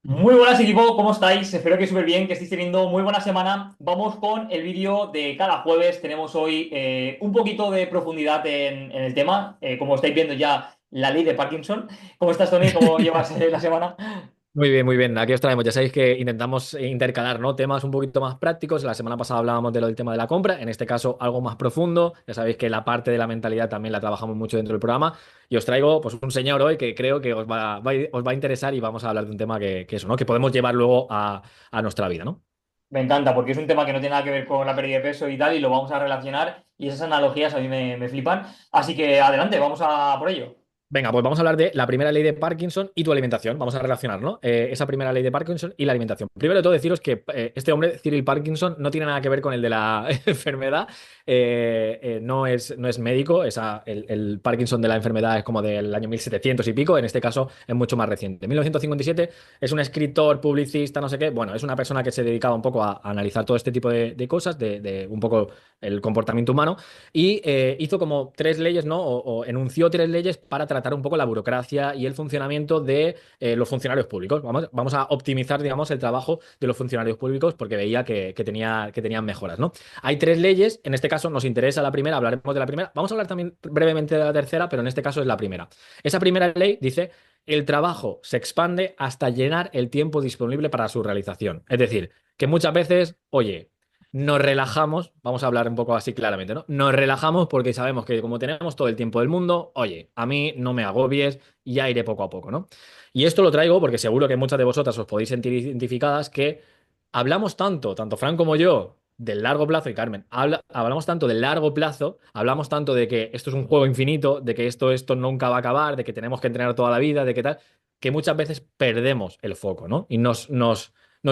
Muy buenas equipo, ¿cómo estáis? Espero que súper bien, que estéis teniendo muy buena semana. Vamos con el vídeo de cada jueves. Tenemos hoy un poquito de profundidad en el tema. Como estáis viendo ya, la ley de Parkinson. ¿Cómo estás, Tony? ¿Cómo llevas la semana? Muy bien, muy bien. Aquí os traemos. Ya sabéis que intentamos intercalar, ¿no? Temas un poquito más prácticos. La semana pasada hablábamos de lo del tema de la compra. En este caso, algo más profundo. Ya sabéis que la parte de la mentalidad también la trabajamos mucho dentro del programa. Y os traigo, pues, un señor hoy que creo que os va a interesar y vamos a hablar de un tema que eso, ¿no? Que podemos llevar luego a nuestra vida, ¿no? Me encanta, porque es un tema que no tiene nada que ver con la pérdida de peso y tal, y lo vamos a relacionar. Y esas analogías a mí me flipan. Así que adelante, vamos a por ello. Venga, pues vamos a hablar de la primera ley de Parkinson y tu alimentación. Vamos a relacionar, ¿no? Esa primera ley de Parkinson y la alimentación. Primero de todo, deciros que este hombre, Cyril Parkinson, no tiene nada que ver con el de la enfermedad. No es médico. El Parkinson de la enfermedad es como del año 1700 y pico. En este caso es mucho más reciente. 1957 es un escritor, publicista, no sé qué. Bueno, es una persona que se dedicaba un poco a analizar todo este tipo de cosas, de un poco el comportamiento humano y hizo como tres leyes, ¿no? O enunció tres leyes para tratar un poco la burocracia y el funcionamiento de los funcionarios públicos. Vamos a optimizar, digamos, el trabajo de los funcionarios públicos porque veía que tenían mejoras, ¿no? Hay tres leyes, en este caso nos interesa la primera, hablaremos de la primera. Vamos a hablar también brevemente de la tercera, pero en este caso es la primera. Esa primera ley dice: el trabajo se expande hasta llenar el tiempo disponible para su realización. Es decir, que muchas veces, oye, nos relajamos, vamos a hablar un poco así claramente, ¿no? Nos relajamos porque sabemos que como tenemos todo el tiempo del mundo, oye, a mí no me agobies y ya iré poco a poco, ¿no? Y esto lo traigo porque seguro que muchas de vosotras os podéis sentir identificadas que hablamos tanto Fran como yo, del largo plazo, y Carmen, hablamos tanto del largo plazo, hablamos tanto de que esto es un juego infinito, de que esto nunca va a acabar, de que tenemos que entrenar toda la vida, de que tal, que muchas veces perdemos el foco, ¿no? Y nos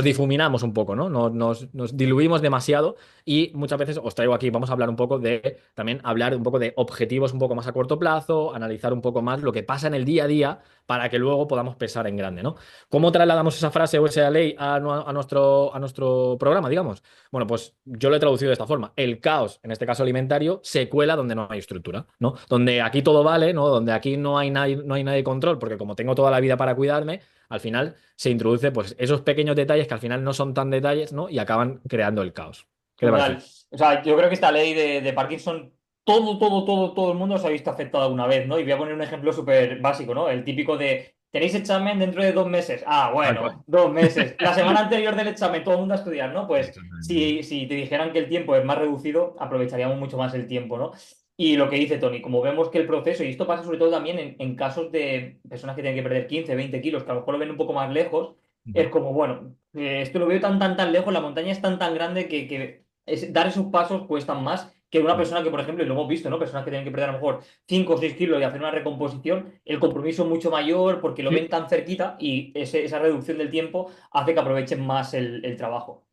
difuminamos un poco, ¿no? Nos diluimos demasiado y muchas veces os traigo aquí, vamos a hablar un poco de, también hablar un poco de objetivos un poco más a corto plazo, analizar un poco más lo que pasa en el día a día para que luego podamos pensar en grande, ¿no? ¿Cómo trasladamos esa frase o esa ley a nuestro programa, digamos? Bueno, pues yo lo he traducido de esta forma. El caos, en este caso alimentario, se cuela donde no hay estructura, ¿no? Donde aquí todo vale, ¿no? Donde aquí no hay nadie de control, porque como tengo toda la vida para cuidarme, al final se introduce pues esos pequeños detalles que al final no son tan detalles, ¿no? Y acaban creando el caos. ¿Qué te parece? Brutal. O sea, yo creo que esta ley de Parkinson, todo el mundo se ha visto afectado alguna vez, ¿no? Y voy a poner un ejemplo súper básico, ¿no? El típico de, ¿tenéis examen dentro de 2 meses? Ah, Tal cual. bueno, 2 meses. La semana anterior del examen, todo el mundo a estudiar, ¿no? Pues Exactamente. si te dijeran que el tiempo es más reducido, aprovecharíamos mucho más el tiempo, ¿no? Y lo que dice Tony, como vemos que el proceso, y esto pasa sobre todo también en casos de personas que tienen que perder 15 20 kilos, que a lo mejor lo ven un poco más lejos, es Ujú. como, bueno, esto lo veo tan lejos, la montaña es tan grande que dar esos pasos cuestan más que una persona que, por ejemplo, y lo hemos visto, ¿no? Personas que tienen que perder a lo mejor 5 o 6 kilos y hacer una recomposición, el compromiso es mucho mayor porque lo ven Sí. tan cerquita y esa reducción del tiempo hace que aprovechen más el trabajo.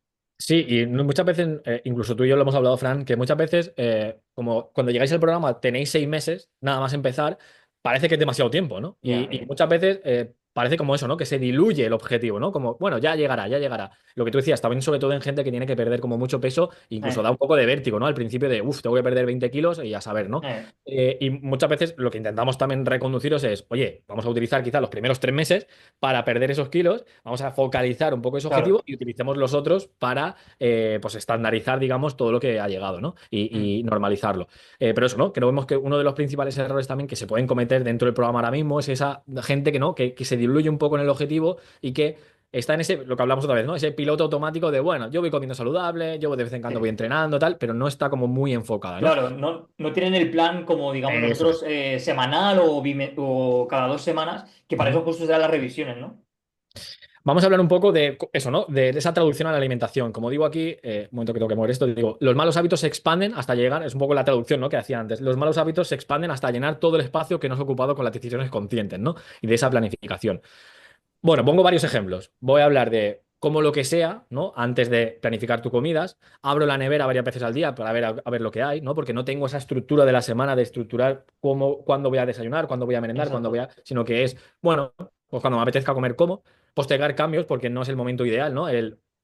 Sí, y muchas veces, incluso tú y yo lo hemos hablado, Fran, que muchas veces, como cuando llegáis al programa tenéis 6 meses, nada más empezar, parece que es demasiado tiempo, ¿no? Ya, Y muchas veces parece como eso, ¿no? Que se diluye el objetivo, ¿no? Como, bueno, ya llegará, ya llegará. Lo que tú decías, también sobre todo en gente que tiene que perder como mucho peso, incluso da eh, un poco de vértigo, ¿no? Al principio de, uff, tengo que perder 20 kilos y a saber, ¿no? eh, Y muchas veces lo que intentamos también reconduciros es, oye, vamos a utilizar quizá los primeros 3 meses para perder esos kilos, vamos a focalizar un poco ese claro. objetivo y utilicemos los otros para pues estandarizar, digamos, todo lo que ha llegado, ¿no? Mm. Y normalizarlo. Pero eso, ¿no? Creo que uno de los principales errores también que se pueden cometer dentro del programa ahora mismo es esa gente que no, que se diluye un poco en el objetivo y que está en ese, lo que hablamos otra vez, ¿no? Ese piloto automático de, bueno, yo voy comiendo saludable, yo de vez en cuando voy Sí. entrenando, tal, pero no está como muy enfocada, ¿no? Claro, no tienen el plan como, digamos, Eso es. nosotros semanal o cada 2 semanas, que para Ujú. eso justo se dan las revisiones, ¿no? Vamos a hablar un poco de eso, ¿no? De esa traducción a la alimentación. Como digo aquí, un momento que tengo que mover esto, digo, los malos hábitos se expanden hasta llegar, es un poco la traducción, ¿no? Que hacía antes. Los malos hábitos se expanden hasta llenar todo el espacio que nos ha ocupado con las decisiones conscientes, ¿no? Y de esa planificación. Bueno, pongo varios ejemplos. Voy a hablar de como lo que sea, ¿no? Antes de planificar tus comidas, abro la nevera varias veces al día para ver a ver lo que hay, ¿no? Porque no tengo esa estructura de la semana de estructurar cuándo voy a desayunar, cuándo voy a merendar, Exacto. sino que es, bueno, pues cuando me apetezca comer como, postergar cambios porque no es el momento ideal, ¿no?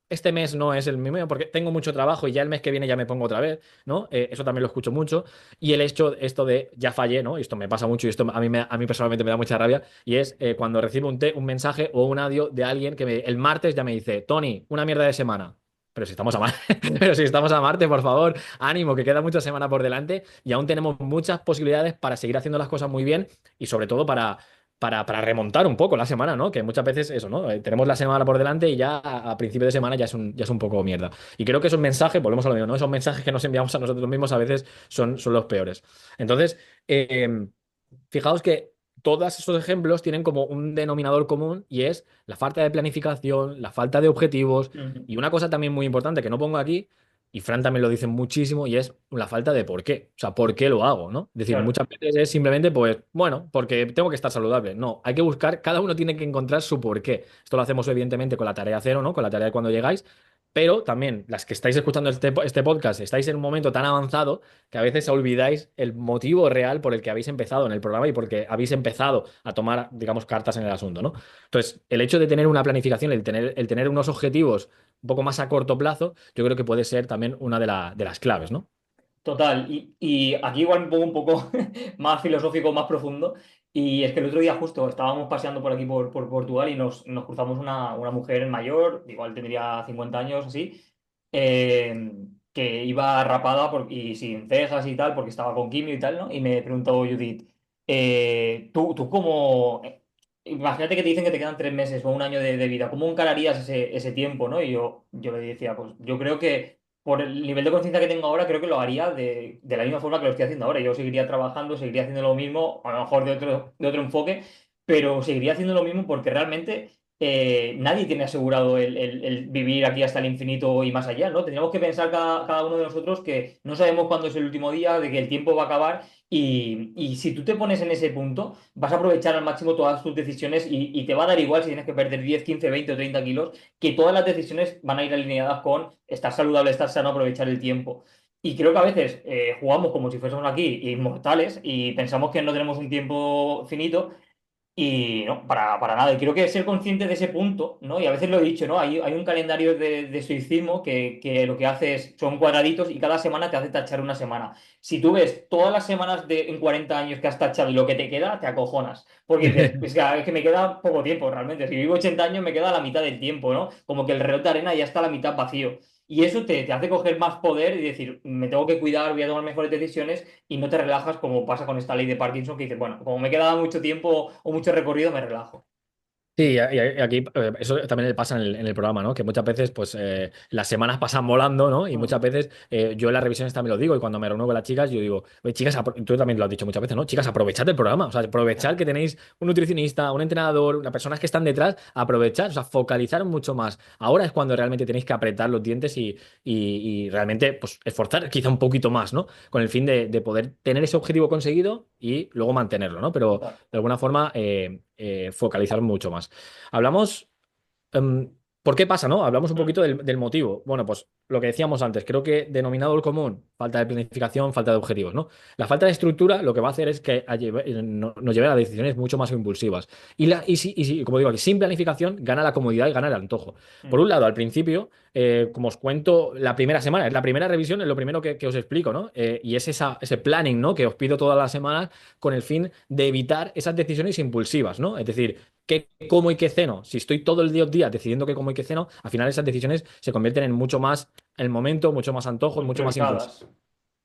este mes no es el mismo porque tengo mucho trabajo y ya el mes que viene ya me pongo otra vez, ¿no? Eso también lo escucho mucho. Y el hecho, esto de ya fallé, ¿no? Y esto me pasa mucho y esto a mí personalmente me da mucha rabia. Y es cuando recibo un mensaje o un audio de alguien que el martes ya me dice, Tony, una mierda de semana. Pero si estamos a pero si estamos a Marte, por favor, ánimo, que queda mucha semana por delante y aún tenemos muchas posibilidades para seguir haciendo las cosas muy bien y sobre todo para remontar un poco la semana, ¿no? Que muchas veces eso, ¿no? Tenemos la semana por delante y ya a principio de semana ya es un poco mierda. Y creo que esos mensajes, volvemos a lo mismo, ¿no? Esos mensajes que nos enviamos a nosotros mismos a veces son los peores. Entonces, fijaos que todos esos ejemplos tienen como un denominador común y es la falta de planificación, la falta de objetivos Ujú. y una cosa también muy importante que no pongo aquí, y Fran también lo dice muchísimo, y es la falta de por qué. O sea, ¿por qué lo hago? ¿No? Es decir, Claro. muchas veces es simplemente, pues, bueno, porque tengo que estar saludable. No, hay que buscar, cada uno tiene que encontrar su por qué. Esto lo hacemos evidentemente con la tarea cero, ¿no? Con la tarea de cuando llegáis. Pero también las que estáis escuchando este podcast, estáis en un momento tan avanzado que a veces olvidáis el motivo real por el que habéis empezado en el programa y porque habéis empezado a tomar, digamos, cartas en el asunto, ¿no? Entonces, el hecho de tener una planificación, el tener unos objetivos un poco más a corto plazo, yo creo que puede ser también una de las claves, ¿no? Total, y aquí igual me pongo un poco más filosófico, más profundo, y es que el otro día justo estábamos paseando por aquí por Portugal y nos cruzamos una mujer mayor, igual tendría 50 años así, que iba rapada y sin cejas y tal, porque estaba con quimio y tal, ¿no? Y me preguntó Judith, ¿tú cómo... Imagínate que te dicen que te quedan 3 meses o un año de vida, ¿cómo encararías ese tiempo, ¿no? Y yo le decía, pues yo creo que por el nivel de conciencia que tengo ahora, creo que lo haría de la misma forma que lo estoy haciendo ahora. Yo seguiría trabajando, seguiría haciendo lo mismo, a lo mejor de otro enfoque, pero seguiría haciendo lo mismo porque realmente nadie tiene asegurado el vivir aquí hasta el infinito y más allá, ¿no? Tendríamos que pensar cada uno de nosotros que no sabemos cuándo es el último día, de que el tiempo va a acabar y si tú te pones en ese punto, vas a aprovechar al máximo todas tus decisiones y te va a dar igual si tienes que perder 10 15 20 o 30 kilos, que todas las decisiones van a ir alineadas con estar saludable, estar sano, aprovechar el tiempo. Y creo que a veces jugamos como si fuésemos aquí inmortales y pensamos que no tenemos un tiempo finito y no, para nada. Y creo que ser consciente de ese punto, ¿no? Y a veces lo he dicho, ¿no? Hay un calendario de estoicismo que lo que hace son cuadraditos y cada semana te hace tachar una semana. Si tú ves todas las semanas en 40 años que has tachado y lo que te queda, te acojonas. Porque dices, es que me queda poco tiempo realmente. Si vivo 80 años, me queda la mitad del tiempo, ¿no? Como que el reloj de arena ya está a la mitad vacío. Y eso te hace coger más poder y decir, me tengo que cuidar, voy a tomar mejores decisiones y no te relajas como pasa con esta ley de Parkinson que dice, bueno, como me queda mucho tiempo o mucho recorrido, me relajo. Sí, y aquí eso también le pasa en el programa, ¿no? Que muchas veces, pues, las semanas pasan volando, ¿no? Y muchas Mm. veces yo en las revisiones también lo digo, y cuando me reúno con las chicas, yo digo, oye, chicas, tú también lo has dicho muchas veces, ¿no? Chicas, aprovechad el programa, o sea, aprovechad que tenéis un nutricionista, un entrenador, unas personas que están detrás, aprovechad, o sea, focalizar mucho más. Ahora es cuando realmente tenéis que apretar los dientes y realmente, pues, esforzar quizá un poquito más, ¿no? Con el fin de poder tener ese objetivo conseguido y luego mantenerlo, ¿no? Pero Total. de alguna forma focalizar mucho más. Hablamos, em, ¿por qué pasa, no? Hablamos un Mm. poquito del motivo. Bueno, pues lo que decíamos antes, creo que denominador común, falta de planificación, falta de objetivos, ¿no? La falta de estructura lo que va a hacer es que nos lleve a decisiones mucho más impulsivas. Como digo aquí, sin planificación gana la comodidad y gana el antojo. Por Mm. un lado, al principio, como os cuento, la primera semana, es la primera revisión, es lo primero que os explico, ¿no? Y es ese planning, ¿no? Que os pido todas las semanas con el fin de evitar esas decisiones impulsivas, ¿no? Es decir, qué como y qué ceno. Si estoy todo el día decidiendo qué como y qué ceno, al final esas decisiones se convierten en mucho más el momento, mucho más antojos, mucho más impulso.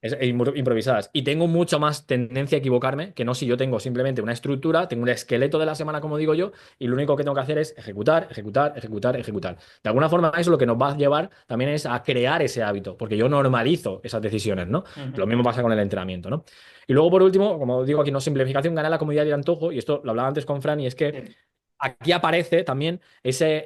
Improvisadas. Improvisadas. Y tengo mucho más tendencia a equivocarme que no si yo tengo simplemente una estructura, tengo un esqueleto de la semana, como digo yo, y lo único que tengo que hacer es ejecutar, ejecutar, ejecutar, ejecutar. De alguna forma, eso lo que nos va a llevar también es a crear ese hábito, porque yo normalizo esas decisiones, ¿no? Lo Ujú. mismo pasa con el entrenamiento, ¿no? Y luego, por último, como digo aquí, no simplificación, gana la comodidad y el antojo, y esto lo hablaba antes con Fran, y es que Sí. aquí aparece también ese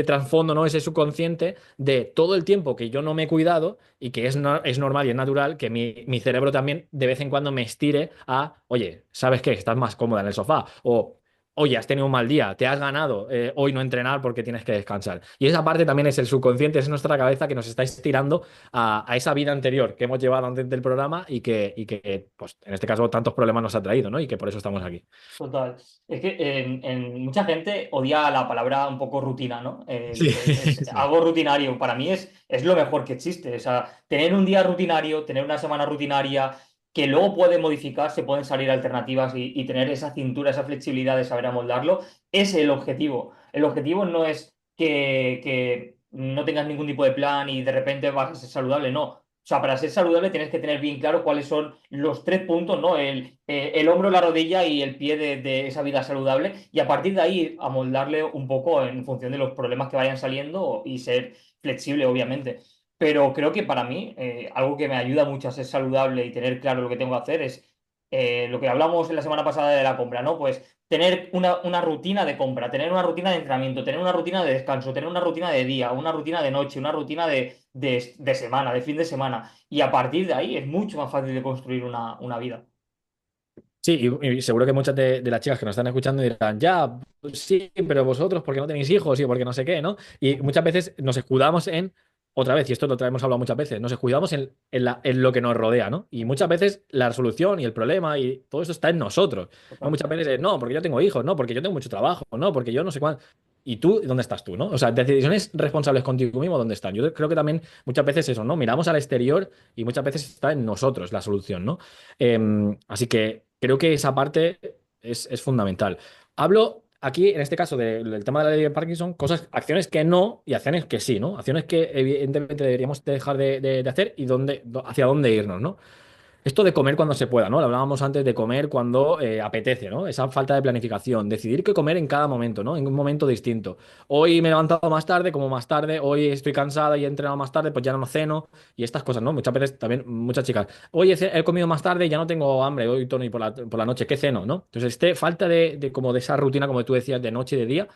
trasfondo, ¿no? Ese subconsciente de todo el tiempo que yo no me he cuidado y que es normal y es natural que mi cerebro también de vez en cuando me estire a, oye, ¿sabes qué? Estás más cómoda en el sofá. O oye, has tenido un mal día, te has ganado hoy no entrenar porque tienes que descansar. Y esa parte también es el subconsciente, es nuestra cabeza que nos está estirando a esa vida anterior que hemos llevado antes del programa y que, pues, en este caso, tantos problemas nos ha traído, ¿no? Y que por eso estamos aquí. Total. Es que mucha gente odia la palabra un poco rutina, ¿no? Sí, Es sí. algo rutinario. Para mí es lo mejor que existe. O sea, tener un día rutinario, tener una semana rutinaria, que luego puede modificarse, pueden salir alternativas y tener esa cintura, esa flexibilidad de saber amoldarlo, es el objetivo. El objetivo no es que no tengas ningún tipo de plan y de repente vas a ser saludable, no. O sea, para ser saludable tienes que tener bien claro cuáles son los tres puntos, ¿no? El hombro, la rodilla y el pie de esa vida saludable. Y a partir de ahí amoldarle un poco en función de los problemas que vayan saliendo y ser flexible, obviamente. Pero creo que para mí, algo que me ayuda mucho a ser saludable y tener claro lo que tengo que hacer es lo que hablamos en la semana pasada de la compra, ¿no? Pues tener una rutina de compra, tener una rutina de entrenamiento, tener una rutina de descanso, tener una rutina de día, una rutina de noche, una rutina de semana, de fin de semana. Y a partir de ahí es mucho más fácil de construir una vida. Sí, y seguro que muchas de las chicas que nos están escuchando dirán, ya, pues sí, pero vosotros, ¿por qué no tenéis hijos? Y porque no sé qué, ¿no? Y muchas veces nos escudamos en, otra vez, y esto lo hemos hablado muchas veces, nos escudamos en lo que nos rodea, ¿no? Y muchas veces la solución y el problema y todo eso está en nosotros. ¿No? Total. Muchas veces es, no, porque yo tengo hijos, no, porque yo tengo mucho trabajo, no, porque yo no sé cuánto. ¿Y tú, dónde estás tú, no? O sea, decisiones responsables contigo mismo, ¿dónde están? Yo creo que también muchas veces eso, ¿no? Miramos al exterior y muchas veces está en nosotros la solución, ¿no? Así que creo que esa parte es fundamental. Hablo aquí, en este caso, del tema de la ley de Parkinson, cosas, acciones que no y acciones que sí, ¿no? Acciones que evidentemente deberíamos dejar de hacer y hacia dónde irnos, ¿no? Esto de comer cuando se pueda, ¿no? Lo hablábamos antes de comer cuando apetece, ¿no? Esa falta de planificación, decidir qué comer en cada momento, ¿no? En un momento distinto. Hoy me he levantado más tarde, como más tarde, hoy estoy cansada y he entrenado más tarde, pues ya no ceno y estas cosas, ¿no? Muchas veces también, muchas chicas, hoy he comido más tarde y ya no tengo hambre, hoy Tony por la noche, ¿qué ceno, no? Entonces, falta como de esa rutina, como tú decías, de noche y de día,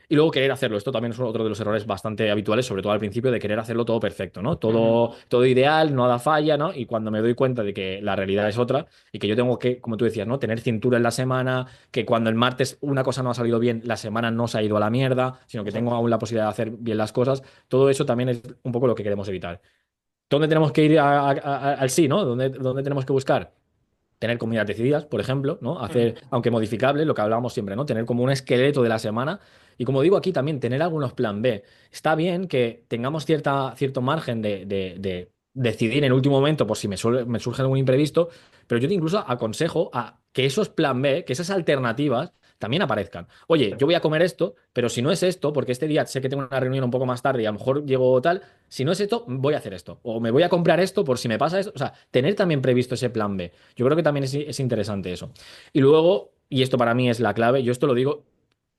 y luego querer hacerlo. Esto también es otro de los errores bastante habituales, sobre todo al principio, de querer hacerlo todo perfecto, ¿no? Ujú. Todo ideal, no da falla, ¿no? Y cuando me doy cuenta de que la realidad es otra y que yo tengo que, como tú decías, ¿no? Tener cintura en la semana, que cuando el martes una cosa no ha salido bien, la semana no se ha ido a la mierda, sino que tengo Exacto. aún la posibilidad de hacer bien las cosas, todo eso también es un poco lo que queremos evitar. ¿Dónde tenemos que ir al sí, ¿no? ¿Dónde tenemos que buscar? Tener comidas decididas, por ejemplo, ¿no? Ujú. Hacer, aunque modificable, lo que hablábamos siempre, ¿no? Tener como un esqueleto de la semana. Y como digo aquí también, tener algunos plan B. Está bien que tengamos cierto margen de decidir en último momento por si me surge algún imprevisto, pero yo te incluso aconsejo a que esos plan B, que esas alternativas también aparezcan. Oye, yo voy a comer esto, pero si no es esto, porque este día sé que tengo una reunión un poco más tarde y a lo mejor llego tal, si no es esto, voy a hacer esto. O me voy a comprar esto por si me pasa esto. O sea, tener también previsto ese plan B. Yo creo que también es interesante eso. Y luego, y esto para mí es la clave, yo esto lo digo,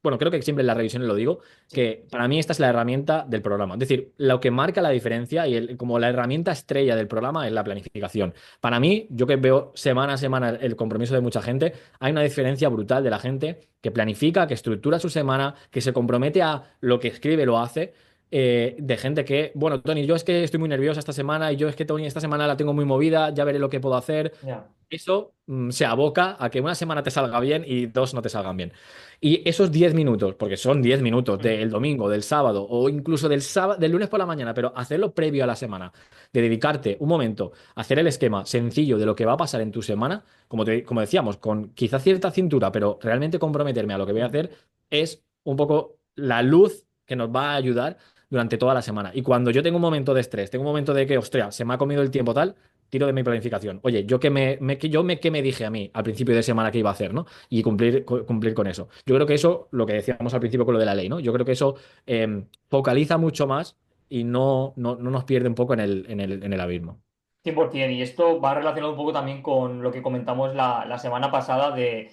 bueno, creo que siempre en las revisiones lo digo, Sí. que para mí esta es la herramienta del programa. Es decir, lo que marca la diferencia y como la herramienta estrella del programa es la planificación. Para mí, yo que veo semana a semana el compromiso de mucha gente, hay una diferencia brutal de la gente que planifica, que estructura su semana, que se compromete a lo que escribe, lo hace. De gente que, bueno, Tony, yo es que estoy muy nerviosa esta semana y yo es que, Tony, esta semana la tengo muy movida, ya veré lo que puedo hacer. Ya. Eso se aboca a que una semana te salga bien y dos no te salgan bien. Y esos 10 minutos, porque son 10 minutos Ujú. del domingo, del sábado o incluso del sábado, del lunes por la mañana, pero hacerlo previo a la semana, de dedicarte un momento a hacer el esquema sencillo de lo que va a pasar en tu semana, como decíamos, con quizá cierta cintura, pero realmente comprometerme a lo que voy a Ujú. hacer es un poco la luz que nos va a ayudar durante toda la semana. Y cuando yo tengo un momento de estrés, tengo un momento de que, ostras, se me ha comido el tiempo tal, tiro de mi planificación. Oye, que me dije a mí al principio de semana que iba a hacer, ¿no? Y cumplir con eso. Yo creo que eso, lo que decíamos al principio con lo de la ley, ¿no? Yo creo que eso focaliza mucho más y no nos pierde un poco en el abismo. 100%. Y esto va relacionado un poco también con lo que comentamos la semana pasada de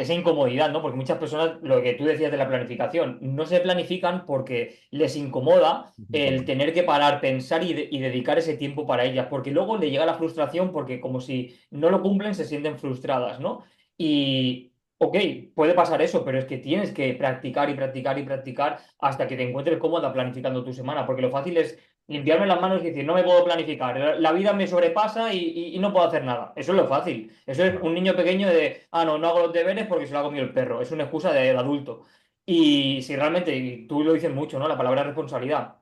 esa incomodidad, ¿no? Porque muchas personas, lo que tú decías de la planificación, no se planifican porque les incomoda el tener que parar, pensar y dedicar ese tiempo para ellas, porque luego le llega la frustración porque como si no lo cumplen se sienten frustradas, ¿no? Y, ok, puede pasar eso, pero es que tienes que practicar y practicar y practicar hasta que te encuentres cómoda planificando tu semana, porque lo fácil es Limpiarme las manos y decir, no me puedo planificar, la vida me sobrepasa y no puedo hacer nada. Eso es lo fácil. Eso es un niño pequeño de, no, no hago los deberes porque se lo ha comido el perro. Es una excusa de adulto. Y si realmente, y tú lo dices mucho, ¿no? La palabra responsabilidad.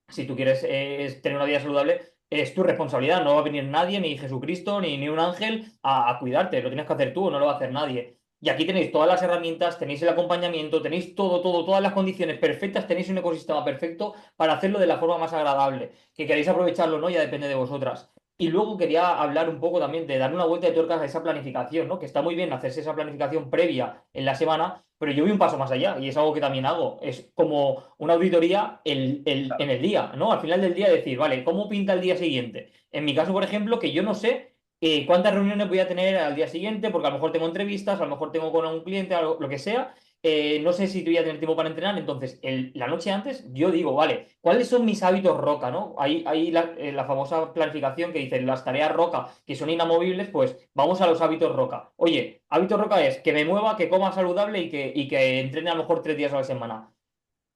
Si tú quieres tener una vida saludable, es tu responsabilidad. No va a venir nadie, ni Jesucristo, ni un ángel a cuidarte. Lo tienes que hacer tú, no lo va a hacer nadie. Y aquí tenéis todas las herramientas, tenéis el acompañamiento, tenéis todas las condiciones perfectas, tenéis un ecosistema perfecto para hacerlo de la forma más agradable. Que queréis aprovecharlo, ¿no? Ya depende de vosotras. Y luego quería hablar un poco también de dar una vuelta de tuercas a esa planificación, ¿no? Que está muy bien hacerse esa planificación previa en la semana, pero yo voy un paso más allá y es algo que también hago. Es como una auditoría en el día, ¿no? Al final del día decir, vale, ¿cómo pinta el día siguiente? En mi caso, por ejemplo, que yo no sé cuántas reuniones voy a tener al día siguiente, porque a lo mejor tengo entrevistas, a lo mejor tengo con un cliente, algo, lo que sea. No sé si tú voy a tener tiempo para entrenar, entonces la noche antes yo digo, vale, ¿cuáles son mis hábitos roca, no? Hay la famosa planificación que dice las tareas roca que son inamovibles, pues vamos a los hábitos roca. Oye, hábito roca es que me mueva, que coma saludable y que entrene a lo mejor 3 días a la semana.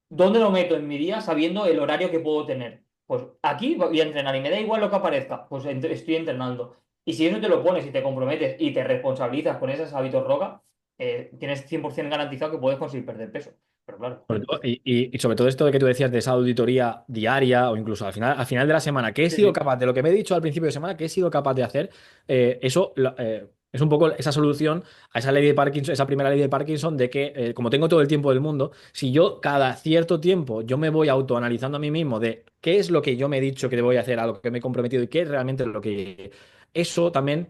¿Dónde lo meto en mi día sabiendo el horario que puedo tener? Pues aquí voy a entrenar y me da igual lo que aparezca, pues estoy entrenando. Y si eso te lo pones y te comprometes y te responsabilizas con esos hábitos roca, tienes 100% garantizado que puedes conseguir perder peso. Pero claro, Y sobre todo esto de que tú decías de esa auditoría diaria o incluso al final de la semana, ¿qué he sí, sido sí. capaz de lo que me he dicho al principio de semana, qué he sido capaz de hacer? Es un poco esa solución a esa ley de Parkinson, esa primera ley de Parkinson de que, como tengo todo el tiempo del mundo, si yo cada cierto tiempo yo me voy autoanalizando a mí mismo de qué es lo que yo me he dicho que voy a hacer, a lo que me he comprometido y qué es realmente lo que... Eso también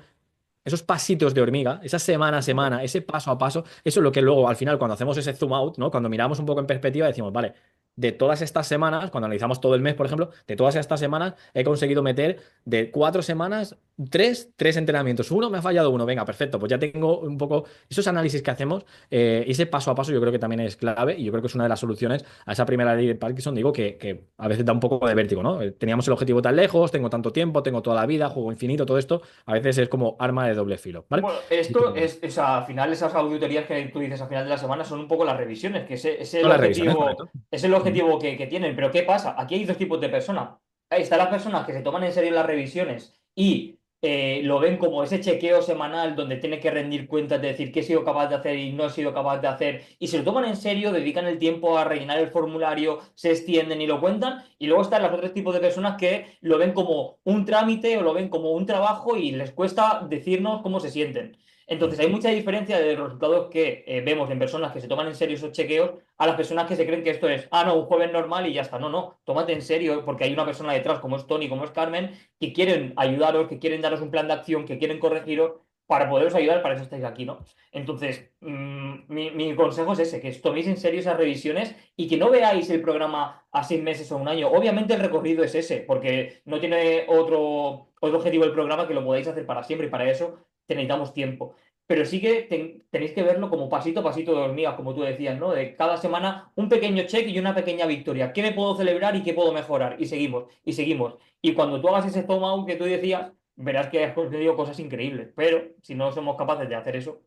esos pasitos de hormiga, esa semana a semana, ese paso a paso, eso es lo que luego al final cuando hacemos ese zoom out, ¿no? Cuando miramos un poco en perspectiva decimos, vale, de todas estas semanas, cuando analizamos todo el mes, por ejemplo, de todas estas semanas he conseguido meter de 4 semanas, tres entrenamientos. Uno me ha fallado uno, venga, perfecto, pues ya tengo un poco esos análisis que hacemos, ese paso a paso yo creo que también es clave y yo creo que es una de las soluciones a esa primera ley de Parkinson, digo, que a veces da un poco de vértigo, ¿no? Teníamos el objetivo tan lejos, tengo tanto tiempo, tengo toda la vida, juego infinito, todo esto a veces es como arma de doble filo, ¿vale? Bueno, esto es, o sea, al final esas auditorías que tú dices al final de la semana son un poco las revisiones, que ese es el Son las revisiones, objetivo, correcto. es el Ujú. objetivo que tienen. Pero ¿qué pasa? Aquí hay dos tipos de personas. Ahí están las personas que se toman en serio las revisiones y lo ven como ese chequeo semanal donde tiene que rendir cuentas de decir qué he sido capaz de hacer y no he sido capaz de hacer, y se lo toman en serio, dedican el tiempo a rellenar el formulario, se extienden y lo cuentan. Y luego están los otros tipos de personas que lo ven como un trámite o lo ven como un trabajo y les cuesta decirnos cómo se sienten. Entonces hay mucha diferencia de los resultados que vemos en personas que se toman en serio esos chequeos a las personas que se creen que esto es, no, un jueves normal y ya está. No, no, tómate en serio porque hay una persona detrás, como es Tony, como es Carmen, que quieren ayudaros, que quieren daros un plan de acción, que quieren corregiros para poderos ayudar, para eso estáis aquí, ¿no? Entonces, mi consejo es ese, que os toméis en serio esas revisiones y que no veáis el programa a 6 meses o un año. Obviamente el recorrido es ese, porque no tiene otro objetivo el programa que lo podáis hacer para siempre y para eso necesitamos tiempo. Pero sí que tenéis que verlo como pasito a pasito de hormigas, como tú decías, ¿no? De cada semana un pequeño check y una pequeña victoria. ¿Qué me puedo celebrar y qué puedo mejorar? Y seguimos, y seguimos. Y cuando tú hagas ese zoom out que tú decías, verás que has conseguido cosas increíbles. Pero si no somos capaces de hacer eso,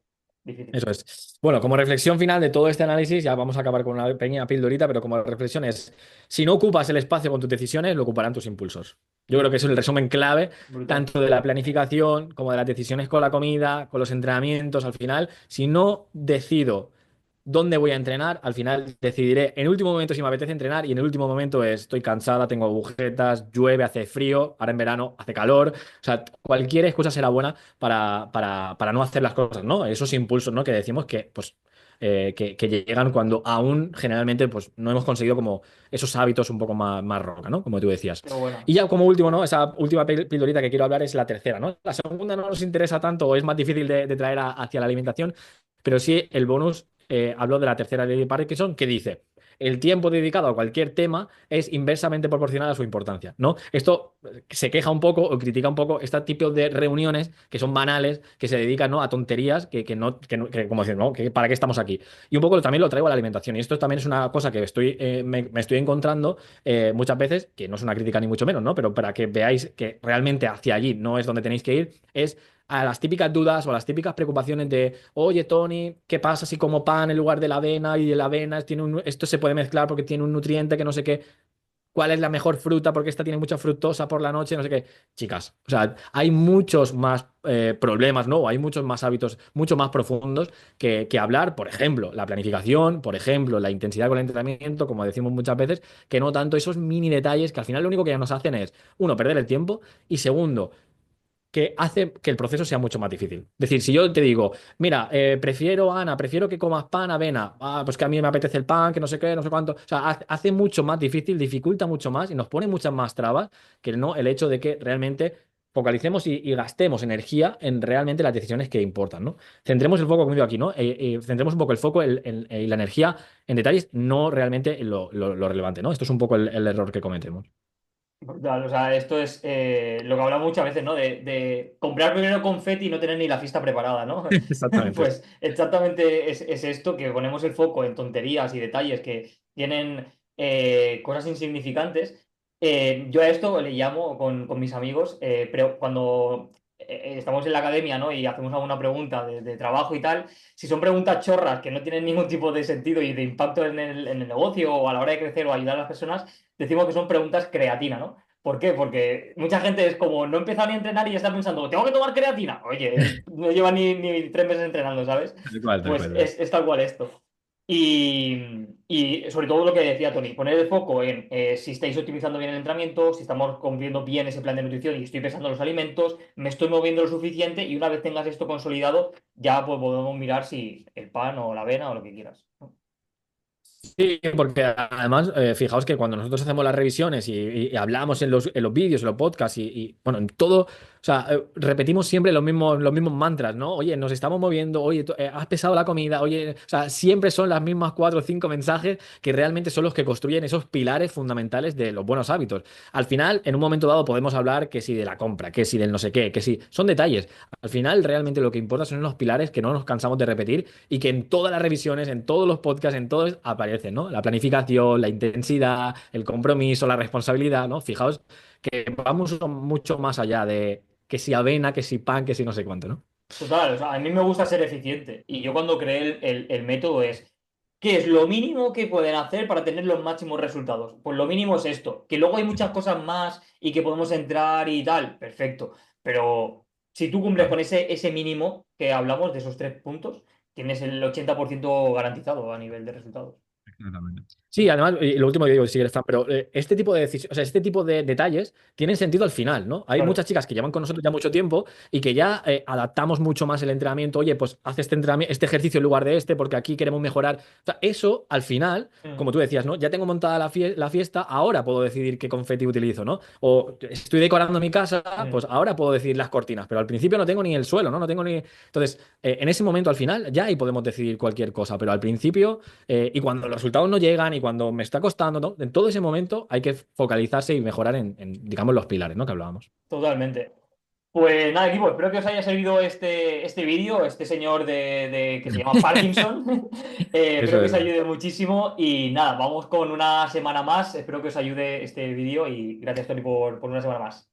difícil. Eso es. Bueno, como reflexión final de todo este análisis, ya vamos a acabar con una pequeña pildorita, pero como reflexión es, si no ocupas el espacio con tus decisiones, lo ocuparán tus impulsos. Yo creo que eso es el resumen clave, Brutal. tanto de la planificación como de las decisiones con la comida, con los entrenamientos. Al final, si no decido dónde voy a entrenar, al final decidiré en el último momento si me apetece entrenar y en el último momento estoy cansada, tengo agujetas, llueve, hace frío, ahora en verano hace calor. O sea, cualquier excusa será buena para no hacer las cosas, ¿no? Esos impulsos, ¿no? Que decimos que, pues, que llegan cuando aún generalmente pues, no hemos conseguido como esos hábitos un poco más roca, ¿no? Como tú decías. Pero bueno. Y ya como último, ¿no? Esa última pildorita que quiero hablar es la tercera, ¿no? La segunda no nos interesa tanto o es más difícil de traer hacia la alimentación, pero sí el bonus habló de la tercera ley de Parkinson que dice, el tiempo dedicado a cualquier tema es inversamente proporcional a su importancia, ¿no? Esto se queja un poco o critica un poco este tipo de reuniones que son banales, que se dedican, ¿no? a tonterías, que como decir, ¿no? Que ¿para qué estamos aquí? Y un poco también lo traigo a la alimentación. Y esto también es una cosa que me estoy encontrando muchas veces, que no es una crítica ni mucho menos, ¿no? Pero para que veáis que realmente hacia allí no es donde tenéis que ir, es a las típicas dudas o a las típicas preocupaciones de, oye, Tony, ¿qué pasa si como pan en lugar de la avena y de la avena tiene esto se puede mezclar porque tiene un nutriente que no sé qué? cuál es la mejor fruta porque esta tiene mucha fructosa por la noche, no sé qué. Chicas, o sea, hay muchos más problemas, ¿no? Hay muchos más hábitos, mucho más profundos que hablar, por ejemplo, la planificación, por ejemplo, la intensidad con el entrenamiento, como decimos muchas veces, que no tanto esos mini detalles que al final lo único que nos hacen es, uno, perder el tiempo y segundo, que hace que el proceso sea mucho más difícil. Es decir, si yo te digo, mira, prefiero, Ana, prefiero que comas pan, avena, pues que a mí me apetece el pan, que no sé qué, no sé cuánto, o sea, hace mucho más difícil, dificulta mucho más y nos pone muchas más trabas que no el hecho de que realmente focalicemos y gastemos energía en realmente las decisiones que importan, ¿no? Centremos el foco, como digo aquí, ¿no? Centremos un poco el foco y la energía en detalles, no realmente en lo relevante, ¿no? Esto es un poco el error que cometemos. Brutal, o sea, esto es lo que hablamos muchas veces, ¿no? De comprar primero confeti y no tener ni la fiesta preparada, ¿no? Exactamente. Pues exactamente es esto, que ponemos el foco en tonterías y detalles que tienen cosas insignificantes. Yo a esto le llamo con mis amigos, pero cuando estamos en la academia, ¿no? Y hacemos alguna pregunta de trabajo y tal, si son preguntas chorras que no tienen ningún tipo de sentido y de impacto en el negocio o a la hora de crecer o ayudar a las personas, decimos que son preguntas creatina, ¿no? ¿Por qué? Porque mucha gente es como, no he empezado ni a entrenar y ya está pensando, ¿tengo que tomar creatina? Oye, no lleva ni 3 meses entrenando, ¿sabes? Tal cual, tal Pues cual. es tal cual esto. Y sobre todo lo que decía Tony, poner el foco en si estáis optimizando bien el entrenamiento, si estamos cumpliendo bien ese plan de nutrición y estoy pensando en los alimentos, me estoy moviendo lo suficiente y una vez tengas esto consolidado, ya pues podemos mirar si el pan o la avena o lo que quieras. Sí, porque además, fijaos que cuando nosotros hacemos las revisiones y hablamos en los vídeos, en los podcasts bueno, en todo, o sea, repetimos siempre los mismos mantras, ¿no? Oye, nos estamos moviendo, oye, has pesado la comida, oye, o sea, siempre son las mismas 4 o 5 mensajes que realmente son los que construyen esos pilares fundamentales de los buenos hábitos. Al final, en un momento dado podemos hablar que si de la compra, que si del no sé qué, que si son detalles. Al final, realmente lo que importa son los pilares que no nos cansamos de repetir y que en todas las revisiones, en todos los podcasts, en todos aparecen, ¿no? La planificación, la intensidad, el compromiso, la responsabilidad, ¿no? Fijaos que vamos mucho más allá de que si avena, que si pan, que si no sé cuánto, ¿no? Total, o sea, a mí me gusta ser eficiente y yo cuando creé el método es, ¿qué es lo mínimo que pueden hacer para tener los máximos resultados? Pues lo mínimo es esto, que luego hay muchas cosas más y que podemos entrar y tal, perfecto, pero si tú cumples Claro. con ese mínimo que hablamos de esos 3 puntos, tienes el 80% garantizado a nivel de resultados. Exactamente. Sí, además, y lo último que digo, si eres fan, pero este tipo de decisiones, o sea, este tipo de detalles tienen sentido al final, ¿no? Hay Claro. muchas chicas que llevan con nosotros ya mucho tiempo y que ya adaptamos mucho más el entrenamiento. Oye, pues haz este entrenamiento, este ejercicio en lugar de este, porque aquí queremos mejorar. O sea, eso al final, Mm, como tú decías, ¿no? Ya tengo montada la fiesta, ahora puedo decidir qué confeti utilizo, ¿no? O estoy decorando mi casa, pues mm. ahora puedo decidir las cortinas, pero al principio no tengo ni el suelo, ¿no? No tengo ni. Entonces, en ese momento al final ya ahí podemos decidir cualquier cosa, pero al principio. Y cuando los resultados no llegan y cuando me está costando, ¿no? En todo ese momento hay que focalizarse y mejorar digamos, los pilares, ¿no? Que hablábamos. Totalmente. Pues nada, equipo, espero que os haya servido este vídeo, este señor que se llama Parkinson. Espero Eso que es. os ayude muchísimo y nada, vamos con una semana más. Espero que os ayude este vídeo y gracias, Tony, por una semana más.